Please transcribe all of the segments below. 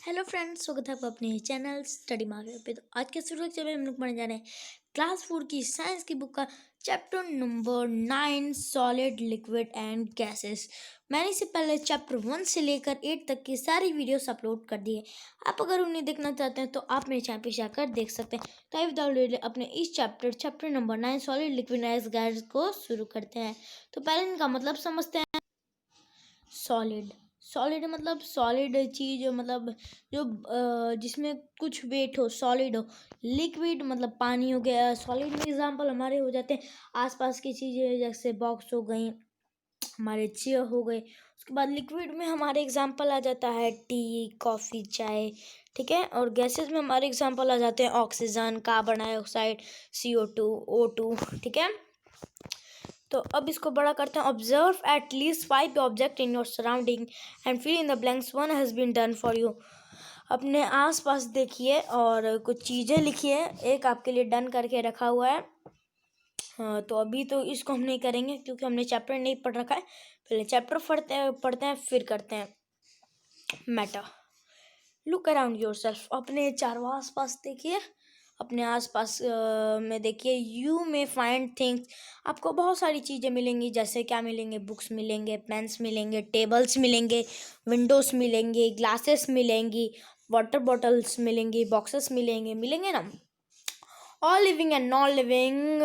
Hello friends, स्वागत है आपका अपने चैनल स्टडी मार्केट पे। तो आज के शुरू में हम लोग पढ़ने जा रहे हैं क्लास 4 की साइंस की बुक का chapter number 9 solid liquid and gases. मैंने इससे पहले चैप्टर 1 से लेकर 8 तक की सारी वीडियोस अपलोड कर दी है। आप अगर उन्हें देखना चाहते हैं तो आप मेरे चैनल पे जाकर देख सकते हैं। तो आई विदाउट अपने इस chapter number 9 solid liquid and gas को शुरू करते हैं। तो पहले इनका मतलब समझते हैं। सॉलिड मतलब सॉलिड चीज, मतलब जो जिसमें कुछ वेट हो, सॉलिड हो। लिक्विड मतलब पानी हो गया। सॉलिड में एग्जांपल हमारे हो जाते हैं आसपास की चीज़ें, जैसे बॉक्स हो गई, हमारे चेयर हो गए। उसके बाद लिक्विड में हमारे एग्जांपल आ जाता है टी, कॉफ़ी, चाय, ठीक है। और गैसेस में हमारे एग्जांपल आ जाते हैं oxygen, carbon dioxide, CO2, O2, ठीक है। तो अब इसको बड़ा करते हैं। Observe at least 5 object in your surrounding and fill in the blanks, one has been done for you. अपने आसपास देखिए और कुछ चीज़ें लिखिए। एक आपके लिए डन करके रखा हुआ है। हाँ, तो अभी तो इसको हम नहीं करेंगे क्योंकि हमने चैप्टर नहीं पढ़ रखा है। पहले चैप्टर पढ़ते हैं फिर करते हैं matter. Look around your self. अपने चारों आसपास देखिए। अपने आसपास में देखिए। यू में फाइंड थिंग्स। आपको बहुत सारी चीज़ें मिलेंगी। जैसे क्या मिलेंगे? बुक्स मिलेंगे, पेन्स मिलेंगे, टेबल्स मिलेंगे, विंडोज़ मिलेंगे, ग्लासेस मिलेंगी, वाटर बॉटल्स मिलेंगी, बॉक्सेस मिलेंगे ना। All living and non living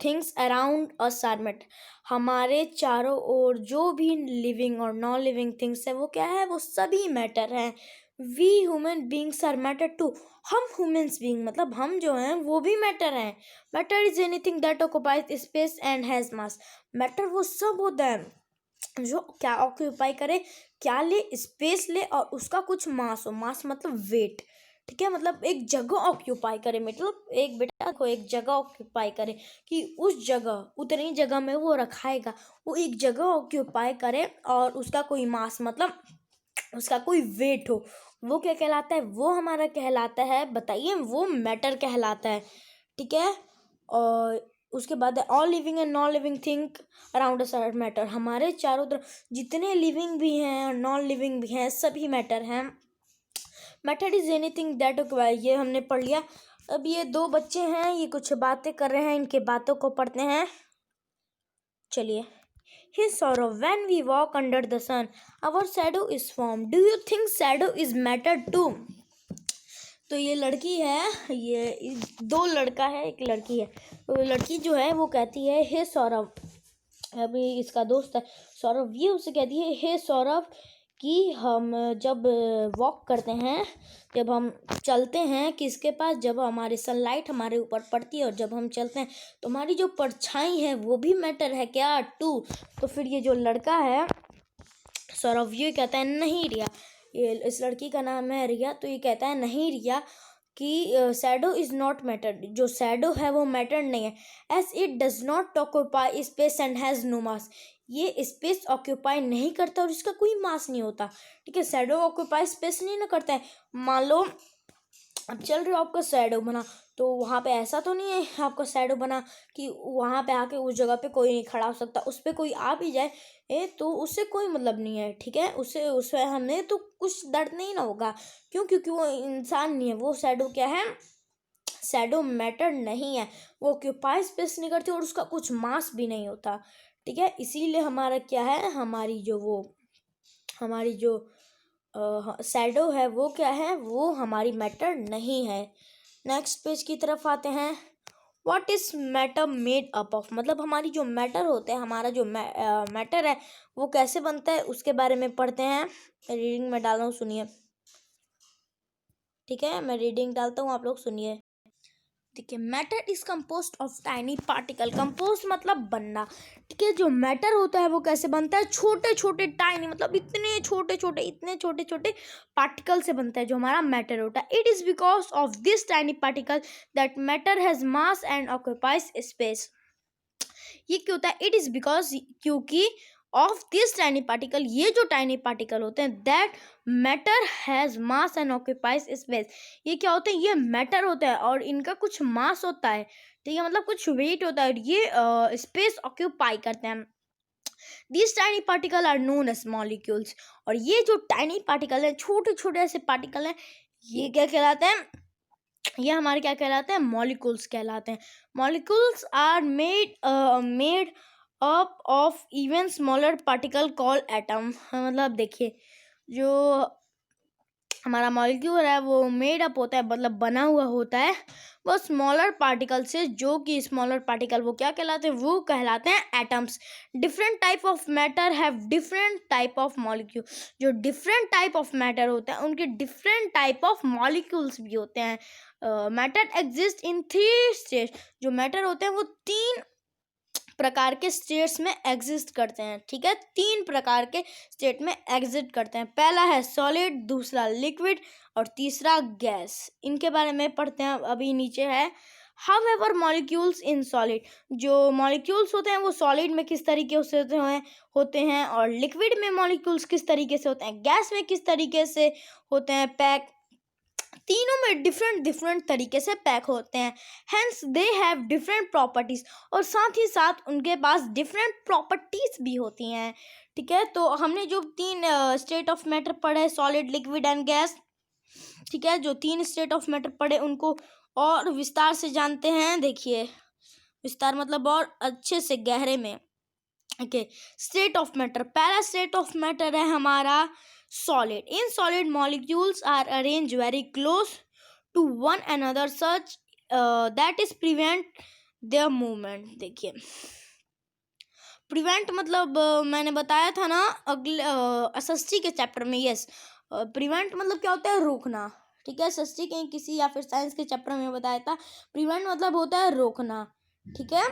things around us are matter. हमारे चारों ओर जो भी लिविंग और नॉन लिविंग थिंग्स है वो क्या है? वो सभी मैटर हैं। We human beings are matter too. हम ह्यूमन्स बींग मतलब हम जो हैं वो भी मैटर हैं। Matter is anything that occupies space and has mass. Matter वो सब होता है जो क्या ऑक्यूपाई करे, क्या ले, स्पेस ले और उसका कुछ मास हो। मास मतलब वेट, ठीक है। मतलब एक जगह ऑक्यूपाई करे, मतलब एक बेटा को एक जगह ऑक्यूपाई करे कि उस जगह, उतनी जगह में वो रखाएगा। वो एक जगह ऑक्यूपाई करे और उसका कोई मास मतलब उसका कोई वेट हो। वो क्या कहलाता है? वो हमारा कहलाता है, बताइए, वो मैटर कहलाता है, ठीक है। और उसके बाद all living and non living thing around us are matter. हमारे चारों तरफ जितने लिविंग भी हैं और नॉन लिविंग भी हैं सभी मैटर हैं। मैटर इज एनीथिंग दैट, ये हमने पढ़ लिया। अब ये दो बच्चे हैं, ये कुछ बातें कर रहे हैं, इनके बातों को पढ़ते हैं। चलिए। His sorrow when we walk under the sun, our shadow is formed. Do you think shadow is matter too? तो ये लड़की है, ये दो लड़का है, एक लड़की है। तो लड़की जो है वो कहती है हे सौरभ, अभी इसका दोस्त है सौरभ, ये उसे कहती है हे सौरभ कि हम जब वॉक करते हैं, जब हम चलते हैं किसके पास, जब हमारी सनलाइट हमारे ऊपर पड़ती है और जब हम चलते हैं तो हमारी जो परछाई है वो भी मैटर है क्या? टू। तो फिर ये जो लड़का है सौरभ, ये कहता है नहीं रिया, ये इस लड़की का नाम है रिया, तो ये कहता है नहीं रिया कि शैडो इज नॉट मैटर, जो शैडो है वो मैटर नहीं है, as it does not occupy space and has no mass. ये स्पेस ऑक्यूपाई नहीं करता और इसका कोई मास नहीं होता, ठीक है। शैडो ऑक्यूपाई स्पेस नहीं ना करता है। मान लो अब चल रहे हो, आपका शैडो बना, तो वहाँ पे ऐसा तो नहीं है आपका शैडो बना कि वहाँ पे आके उस जगह पे कोई नहीं खड़ा हो सकता। उस पर कोई आ भी जाए तो उससे कोई मतलब नहीं है, ठीक है। उससे हमें तो कुछ दर्द नहीं ना होगा। क्यों? क्योंकि वो इंसान नहीं है। वो शैडो क्या है? शैडो मैटर नहीं है। वो ऑक्यूपाई स्पेस नहीं करती और उसका कुछ मास भी नहीं होता, ठीक है। इसीलिए हमारा क्या है, हमारी जो शैडो है वो क्या है? वो हमारी मैटर नहीं है। नेक्स्ट पेज की तरफ आते हैं। What is matter made up of, मतलब हमारी जो मैटर होते हैं, हमारा जो मैटर है वो कैसे बनता है उसके बारे में पढ़ते हैं। रीडिंग में डाल रहा हूँ, सुनिए, ठीक है। मैं रीडिंग डालता हूँ, आप लोग सुनिए। देखिए, matter is compost of tiny particle. Compost मतलब बनना, ठीक है। जो मैटर होता है वो कैसे बनता है? छोटे छोटे टाइनी, मतलब इतने छोटे छोटे पार्टिकल से बनता है जो हमारा मैटर होता है। It is because of this tiny particle that matter has mass and occupies space. ये क्यों होता है? इट इज बिकॉज, क्योंकि ऑफ दिस टाइनी पार्टिकल, ये जो टाइनी पार्टिकल होते हैं, that matter has mass and occupies space. ये क्या होते हैं? ये मैटर होता है और इनका कुछ मास होता है, ठीक है, मतलब कुछ वेट होता है और ये स्पेस ऑक्यूपाई करते हैं। These tiny particles are known as molecules. और ये जो tiny particle है, छोटे छोटे ऐसे particle हैं, ये क्या कहलाते हैं? ये हमारे क्या कहलाते हैं? मॉलिक्यूल्स कहलाते हैं. Molecules are made up of even smaller particle call atom. मतलब देखिए, जो हमारा मॉलिक्यूल है वो मेड अप होता है, मतलब बना हुआ होता है वो स्मॉलर पार्टिकल से, जो कि स्मॉलर पार्टिकल वो क्या कहलाते हैं? वो कहलाते हैं atoms. Different type of matter have different type of molecule. जो डिफरेंट टाइप ऑफ मैटर होता है उनके डिफरेंट टाइप ऑफ मॉलिक्यूल्स भी होते हैं. Matter exist in 3 stage. जो मैटर होते हैं वो 3 प्रकार के स्टेट्स में एग्जिस्ट करते हैं. ठीक है, 3 प्रकार के स्टेट में एग्जिस्ट करते हैं. पहला है सॉलिड, दूसरा लिक्विड और तीसरा गैस. इनके बारे में पढ़ते हैं. अभी नीचे है हाउएवर मॉलिक्यूल्स इन सॉलिड. जो मॉलिक्यूल्स होते हैं वो सॉलिड में किस तरीके से होते हैं और लिक्विड में मॉलिक्यूल्स किस तरीके से होते हैं, गैस में किस तरीके से होते हैं पैक. तीनों में डिफरेंट तरीके से पैक होते हैं. Hence they have different properties. और साथ ही साथ उनके पास डिफरेंट प्रॉपर्टीज भी होती हैं. ठीक है, तो हमने जो 3 स्टेट ऑफ मैटर पढ़े, सॉलिड, लिक्विड एंड गैस. ठीक है, जो 3 स्टेट ऑफ मैटर पढ़े उनको और विस्तार से जानते हैं. देखिए, विस्तार मतलब और अच्छे से गहरे में. Okay, state of matter. पहला स्टेट ऑफ मैटर है हमारा solid. In solid, molecules are arranged very close to one another such that is prevent their movement. देखिए, prevent मतलब मैंने बताया था ना अगले एसएसटी के चैप्टर में. यस, prevent मतलब क्या होता है? रोकना. ठीक है, एसएसटी के किसी या फिर साइंस के चैप्टर में बताया था. prevent मतलब होता है रोकना. ठीक है,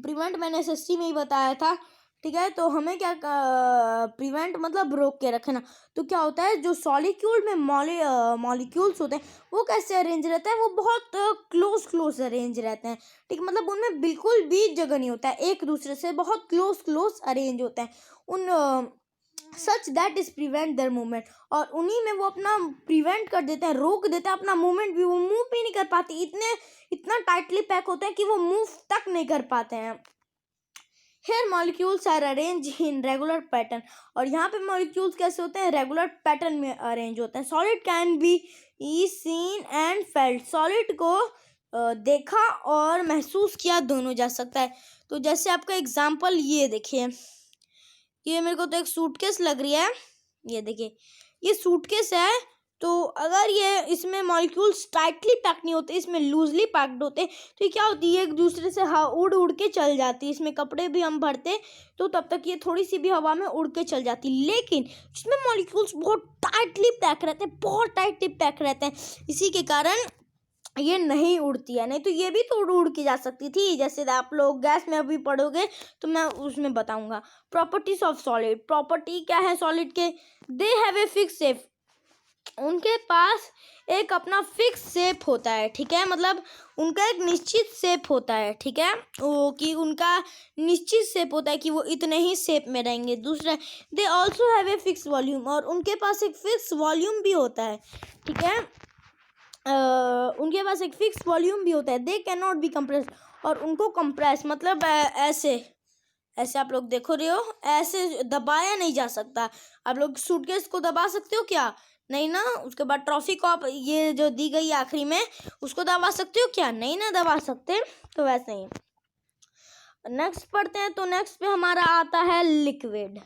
prevent मैंने एसएसटी में ही बताया था. ठीक है, तो हमें क्या प्रिवेंट मतलब रोक के रखना. तो क्या होता है, जो सॉलिक्यूल में मॉलिक्यूल्स होते हैं वो कैसे अरेंज रहते हैं? वो बहुत क्लोज अरेंज रहते हैं. ठीक, मतलब उनमें बिल्कुल भी जगह नहीं होता है, एक दूसरे से बहुत क्लोज अरेंज होते हैं. उन such that is prevent there movement. और उन्हीं में वो अपना प्रिवेंट कर देते हैं, रोक देते हैं अपना मूवमेंट भी. वो मूव भी नहीं कर पाते, इतना टाइटली पैक होते हैं कि वो मूव तक नहीं कर पाते हैं. Here molecules are arranged in regular pattern. और यहाँ पे molecules कैसे होते हैं? रेगुलर पैटर्न में अरेंज होते हैं. Solid can be seen and felt. Solid को देखा और महसूस किया दोनों जा सकता है. तो जैसे आपका एग्जाम्पल ये देखिए, ये मेरे को तो एक सूटकेस लग रही है. ये देखिए, ये सूटकेस है. तो अगर ये इसमें मॉलिक्यूल्स टाइटली पैक नहीं होते, इसमें लूजली पैक्ड होते, तो ये क्या होती है? एक दूसरे से उड़ के चल जाती है. इसमें कपड़े भी हम भरते तो तब तक ये थोड़ी सी भी हवा में उड़ के चल जाती. लेकिन इसमें मॉलिक्यूल्स बहुत टाइटली पैक रहते हैं, बहुत टाइटली पैक रहते हैं. इसी के कारण ये नहीं उड़ती है. नहीं तो ये भी तो उड़ के जा सकती थी. जैसे आप लोग गैस में अभी पढ़ोगे तो मैं उसमें बताऊंगा. Properties of solid. प्रॉपर्टी क्या है सॉलिड के? दे हैव ए फिक्स शेप. उनके पास एक अपना फिक्स शेप होता है. ठीक है, मतलब उनका एक निश्चित शेप होता है. ठीक है, वो कि उनका निश्चित शेप होता है कि वो इतने ही शेप में रहेंगे. दूसरा, they also have a fix volume. और उनके पास एक फिक्स वॉल्यूम भी होता है. ठीक है, उनके पास एक फिक्स वॉल्यूम भी होता है. They can not be compress. और उनको कंप्रेस मतलब ऐसे आप लोग देखो रहे हो, ऐसे दबाया नहीं जा सकता. आप लोग सूटकेस को दबा सकते हो क्या? नहीं ना. उसके बाद ट्रॉफी को आप ये जो दी गई आखिरी में उसको दबा सकते हो क्या? नहीं ना दबा सकते. तो वैसे ही नेक्स्ट पढ़ते हैं. तो नेक्स्ट पे हमारा आता है लिक्विड.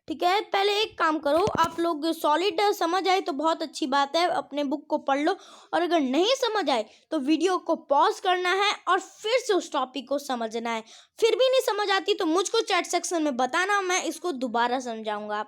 ठीक है, पहले एक काम करो, आप लोग सॉलिड समझ आए तो बहुत अच्छी बात है, अपने बुक को पढ़ लो. और अगर नहीं समझ आए तो वीडियो को पॉज करना है और फिर से उस टॉपिक को समझना है. फिर भी नहीं समझ आती तो मुझको चैट सेक्शन में बताना, मैं इसको दोबारा समझाऊंगा.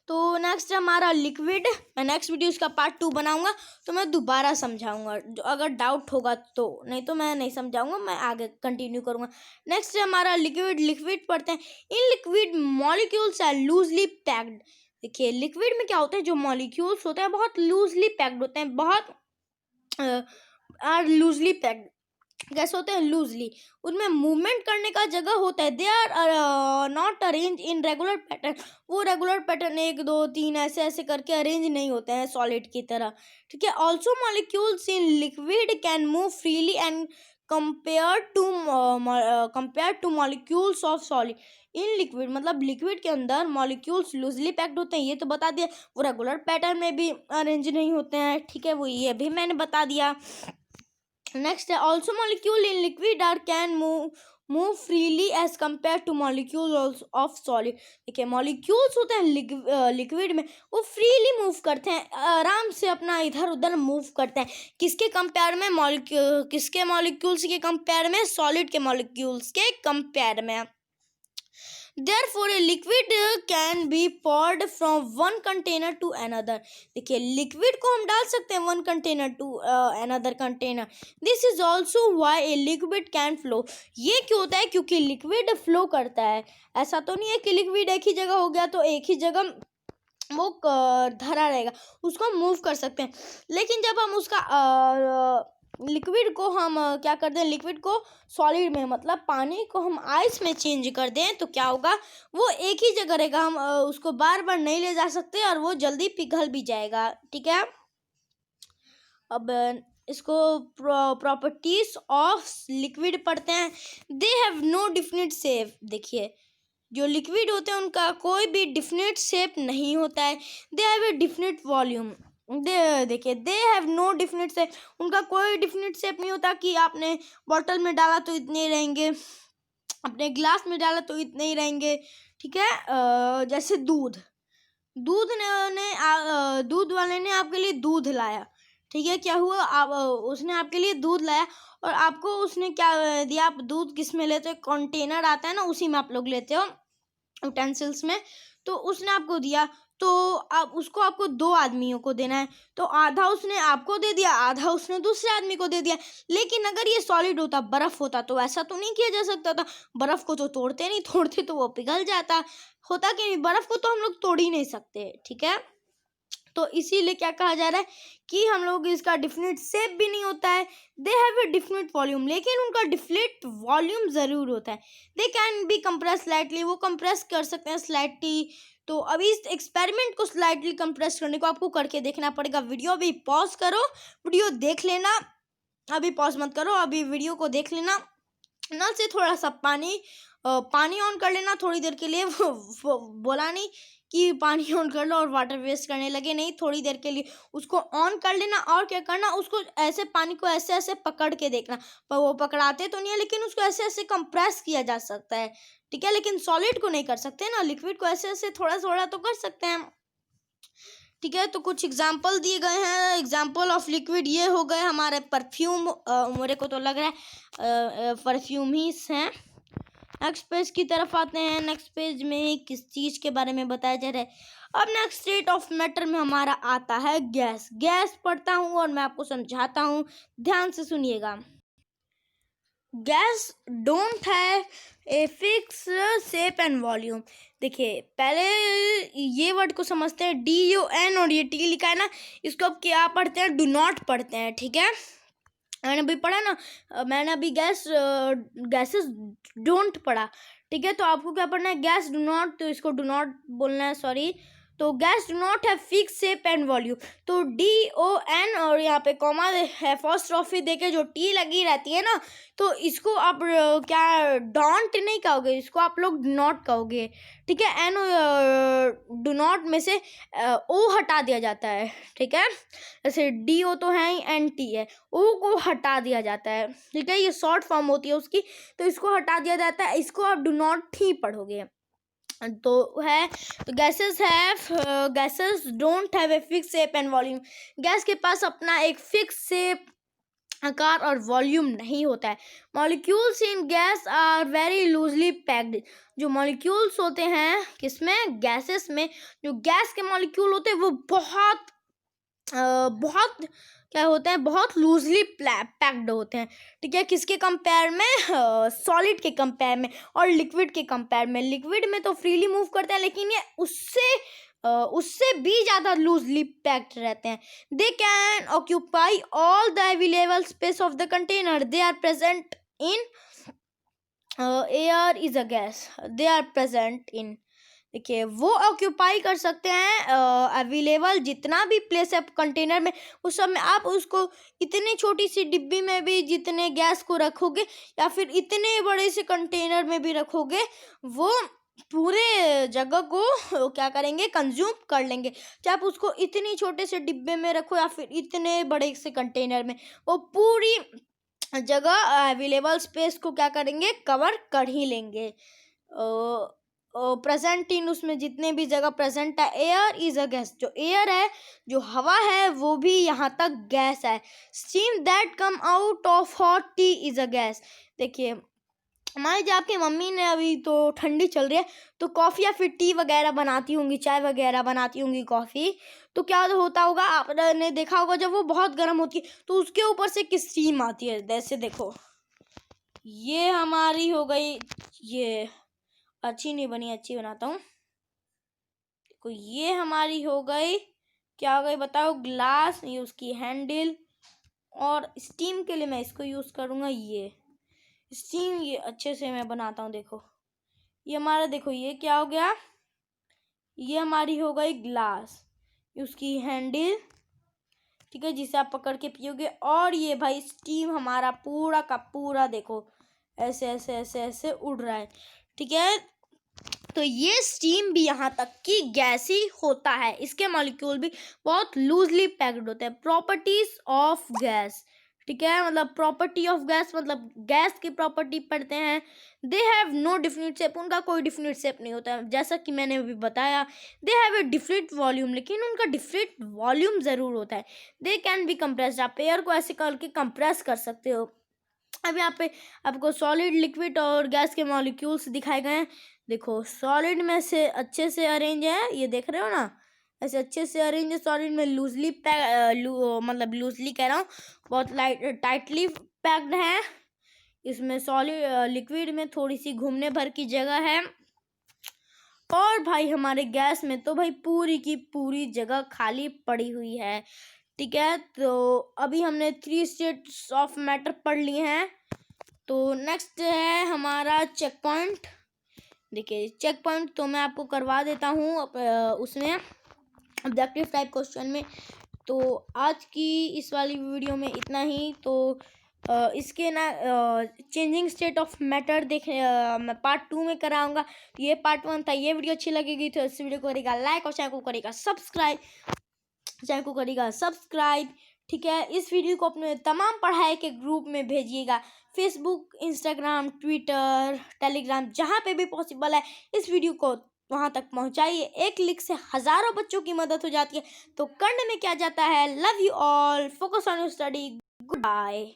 तो नेक्स्ट हमारा लिक्विड. मैं नेक्स्ट वीडियो इसका पार्ट 2 बनाऊंगा तो मैं दोबारा समझाऊंगा अगर डाउट होगा तो. नहीं तो मैं नहीं समझाऊंगा, मैं आगे कंटिन्यू करूंगा. नेक्स्ट हमारा लिक्विड. लिक्विड पढ़ते हैं. In liquid molecules are loosely packed. देखिए, लिक्विड में क्या होता है? जो मॉलिक्यूल्स होते हैं बहुत लूजली पैक्ड होते हैं. बहुत आर लूजली पैक्ड. कैसे होते हैं? लूजली. उनमें मूवमेंट करने का जगह होता है. They are not arrange in regular pattern. वो रेगुलर पैटर्न 1 2 3 ऐसे करके अरेंज नहीं होते हैं सॉलिड की तरह. ठीक है, also molecules in liquid can move freely and compare to molecules of solid in liquid, मतलब लिक्विड के अंदर मॉलिक्यूल्स लूजली पैक्ड होते हैं, ये तो बता दिया। वो रेगुलर पैटर्न में भी अरेंज नहीं होते हैं, ठीक है, वो ये भी मैंने बता दिया। नेक्स्ट है also molecule in liquid are can move freely as compare to molecules of solid. देखिए मॉलिक्यूल्स होते हैं लिक्विड में, वो फ्रीली मूव करते हैं, आराम से अपना इधर उधर मूव करते हैं। किसके कंपेयर में? किसके मॉलिक्यूल्स के कंपेयर में? सॉलिड के मॉलिक्यूल्स के कंपेयर में। Therefore, a liquid can be poured from one container to another. देखिए लिक्विड को हम डाल सकते हैं one container to another container. This is also why a liquid can flow. ये क्यों होता है? क्योंकि लिक्विड फ्लो करता है। ऐसा तो नहीं है कि लिक्विड एक ही जगह हो गया तो एक ही जगह वो धरा रहेगा, उसको हम मूव कर सकते हैं। लेकिन जब हम उसका लिक्विड को हम क्या कर दें, लिक्विड को सॉलिड में, मतलब पानी को हम आइस में चेंज कर दें तो क्या होगा, वो एक ही जगह रहेगा, हम उसको बार बार नहीं ले जा सकते और वो जल्दी पिघल भी जाएगा, ठीक है। अब इसको प्रॉपर्टीज ऑफ लिक्विड पढ़ते हैं। They have no definite shape. देखिए जो लिक्विड होते हैं उनका कोई भी डिफिनिट शेप नहीं होता है। They have a definite volume. देखिए they have no definite shape, उनका कोई डिफिनिट शेप नहीं होता कि आपने बॉटल में डाला तो इतने ही रहेंगे, अपने ग्लास में डाला तो इतने ही रहेंगे, ठीक है। जैसे दूध वाले ने आपके लिए दूध लाया, ठीक है, क्या हुआ, उसने आपके लिए दूध लाया और आपको उसने क्या दिया, आप दूध किस में लेते हो, कंटेनर आता है ना, उसी में आप लोग लेते हो यूटेंसिल्स में, तो उसने आपको दिया, तो आप उसको आपको 2 आदमियों को देना है, तो आधा उसने आपको दे दिया, आधा उसने दूसरे आदमी को दे दिया। लेकिन अगर ये सॉलिड होता, बर्फ़ होता, तो ऐसा तो नहीं किया जा सकता था, बर्फ़ को तो तोड़ते तो वो पिघल जाता, होता कि नहीं, बर्फ़ को तो हम लोग तोड़ ही नहीं सकते, ठीक है। तो इसीलिए क्या कहा जा रहा है कि हम लोग इसका डिफिनिट शेप भी नहीं होता है। They have a definite volume, लेकिन उनका डिफिनिट वॉल्यूम ज़रूर होता है। They can be compress slightly, वो कंप्रेस कर सकते हैं स्लाइटली। तो अभी इस एक्सपेरिमेंट को स्लाइटली कंप्रेस करने को आपको करके देखना पड़ेगा। वीडियो अभी पॉज करो, वीडियो देख लेना, अभी पॉज मत करो, अभी वीडियो को देख लेना। नल से थोड़ा सा पानी ऑन कर लेना थोड़ी देर के लिए। वो बोला नहीं कि पानी ऑन कर लो और वाटर वेस्ट करने लगे, नहीं, थोड़ी देर के लिए उसको ऑन कर लेना। और क्या करना, उसको ऐसे पानी को ऐसे ऐसे पकड़ के देखना, पर वो पकड़ाते तो नहीं है, लेकिन उसको ऐसे ऐसे कंप्रेस किया जा सकता है, ठीक है। लेकिन सॉलिड को नहीं कर सकते ना, लिक्विड को ऐसे ऐसे थोड़ा थोड़ा तो कर सकते हैं, ठीक है। तो कुछ एग्जाम्पल दिए गए हैं, एग्जाम्पल ऑफ लिक्विड ये हो गए हमारे परफ्यूम, मेरे को तो लग रहा है परफ्यूम ही हैं। नेक्स्ट पेज की तरफ आते हैं। नेक्स्ट पेज में किस चीज़ के बारे में बताया जा रहा है। अब नेक्स्ट स्टेट ऑफ मैटर में हमारा आता है गैस। गैस पढ़ता हूँ और मैं आपको समझाता हूँ, ध्यान से सुनिएगा। Gas don't have a fix shape and volume. देखिए पहले ये वर्ड को समझते हैं, DUN और ये T लिखा है ना, इसको अब क्या पढ़ते हैं, डू नॉट पढ़ते हैं, ठीक है। मैंने अभी पढ़ा ना, मैंने अभी गैसेस डोंट पढ़ा, ठीक है। तो आपको क्या पढ़ना है, गैस डू नॉट, तो इसको डू नॉट बोलना है, सॉरी। तो gas do not have fix shape and volume, तो DON और यहाँ पे कॉमा एपोस्ट्रोफी देके जो T लगी रहती है ना, तो इसको आप क्या डोंट नहीं कहोगे, इसको आप लोग नॉट कहोगे, ठीक है। डू नॉट में से O हटा दिया जाता है, ठीक है। जैसे DO तो है ही, NT है, O को हटा दिया जाता है, ठीक है, ये शॉर्ट फॉर्म होती है उसकी, तो इसको हटा दिया जाता है, इसको आप डू नॉट ही पढ़ोगे। तो है, तो gases don't have a fix shape and volume. Gas के पास अपना एक फिक्स शेप, आकार और वॉल्यूम नहीं होता है। Molecules in gas are very loosely packed. जो मॉलिक्यूल्स होते हैं किसमें, गैसेस में, जो गैस के मॉलिक्यूल होते हैं वो बहुत क्या होते हैं, बहुत लूजली पैक्ड होते हैं, ठीक है। किसके कंपेयर में, सॉलिड के कंपेयर में और लिक्विड के कंपेयर में। लिक्विड में तो फ्रीली मूव करते हैं, लेकिन ये उससे भी ज़्यादा लूजली पैक्ड रहते हैं। They can occupy all the available space of the container. They are present in air is a gas, they are present in, देखिए वो ऑक्यूपाई कर सकते हैं अवेलेबल जितना भी प्लेस है कंटेनर में, उस सब में आप उसको इतनी छोटी सी डिब्बी में भी जितने गैस को रखोगे या फिर इतने बड़े से कंटेनर में भी रखोगे, वो पूरे जगह को क्या करेंगे, कंज्यूम कर लेंगे। चाहे आप उसको इतनी छोटे से डिब्बे में रखो या फिर इतने बड़े से कंटेनर में, वो पूरी जगह अवेलेबल स्पेस को क्या करेंगे, कवर कर ही लेंगे। प्रेजेंट इन उसमें जितने भी जगह प्रेजेंट है, एयर इज अ गैस, जो एयर है, जो हवा है, वो भी यहाँ तक गैस है। Steam that come out of hot T is a gas. देखिए मान लीजिए आपकी मम्मी ने, अभी तो ठंडी चल रही है, तो कॉफ़ी या फिर टी वगैरह बनाती होंगी, चाय वगैरह बनाती होंगी, कॉफ़ी, तो क्या होता होगा, आपने देखा होगा जब वो बहुत गर्म होती है तो उसके ऊपर से एक स्टीम आती है। जैसे देखो ये हमारी हो गई, ये अच्छी नहीं बनी, अच्छी बनाता हूँ। देखो ये हमारी हो गई, क्या हो गई बताओ, ग्लास, ये उसकी हैंडल, और स्टीम के लिए मैं इसको यूज़ करूँगा, ये स्टीम, ये अच्छे से मैं बनाता हूँ। देखो ये हमारा, देखो ये क्या हो गया, ये हमारी हो गई ग्लास, उसकी हैंडल, ठीक है, जिसे आप पकड़ के पियोगे। और ये भाई स्टीम हमारा पूरा का पूरा देखो ऐसे ऐसे ऐसे ऐसे उड़ रहा है, ठीक है। तो ये स्टीम भी यहाँ तक कि गैस ही होता है, इसके मॉलिक्यूल भी बहुत लूजली पैक्ड होते हैं। प्रॉपर्टीज ऑफ गैस, ठीक है, मतलब प्रॉपर्टी ऑफ गैस मतलब गैस की प्रॉपर्टी पढ़ते हैं। They have no definite shape, उनका कोई डिफिनिट शेप नहीं होता है, जैसा कि मैंने अभी बताया। दे हैव ए डिफिनिट वॉल्यूम, लेकिन उनका डिफिनिट वॉल्यूम ज़रूर होता है। दे कैन बी कंप्रेस्ड, आप एयर को ऐसे करके कंप्रेस कर सकते हो। अब यहाँ पे आपको सॉलिड, लिक्विड और गैस के मॉलिक्यूल्स दिखाए गए हैं। देखो सॉलिड में से अच्छे से अरेंज है, ये देख रहे हो ना, ऐसे अच्छे से अरेंज है। सॉलिड में लूजली मतलब लूजली कह रहा हूँ, बहुत टाइटली पैक्ड है। इसमें सॉलिड, लिक्विड में थोड़ी सी घूमने भर की जगह है। और भाई हमारे गैस में तो भाई पूरी की पूरी जगह खाली पड़ी हुई है, ठीक है। तो अभी हमने 3 स्टेट्स ऑफ मैटर पढ़ लिए हैं। तो नेक्स्ट है हमारा चेक पॉइंट। देखिए चेक पॉइंट तो मैं आपको करवा देता हूँ उसमें ऑब्जेक्टिव टाइप क्वेश्चन में। तो आज की इस वाली वीडियो में इतना ही। तो इसके ना चेंजिंग स्टेट ऑफ मैटर मैं पार्ट 2 में कराऊंगा। ये पार्ट 1 था। ये वीडियो अच्छी लगेगी तो इस वीडियो को करेगा लाइक और चैनल को करेगा सब्सक्राइब, ठीक है। इस वीडियो को अपने तमाम पढ़ाई के ग्रुप में भेजिएगा, फेसबुक, इंस्टाग्राम, ट्विटर, टेलीग्राम, जहाँ पे भी पॉसिबल है इस वीडियो को वहाँ तक पहुँचाइए। एक क्लिक से हज़ारों बच्चों की मदद हो जाती है। तो करने में क्या जाता है। Love you all, focus on your study, good bye.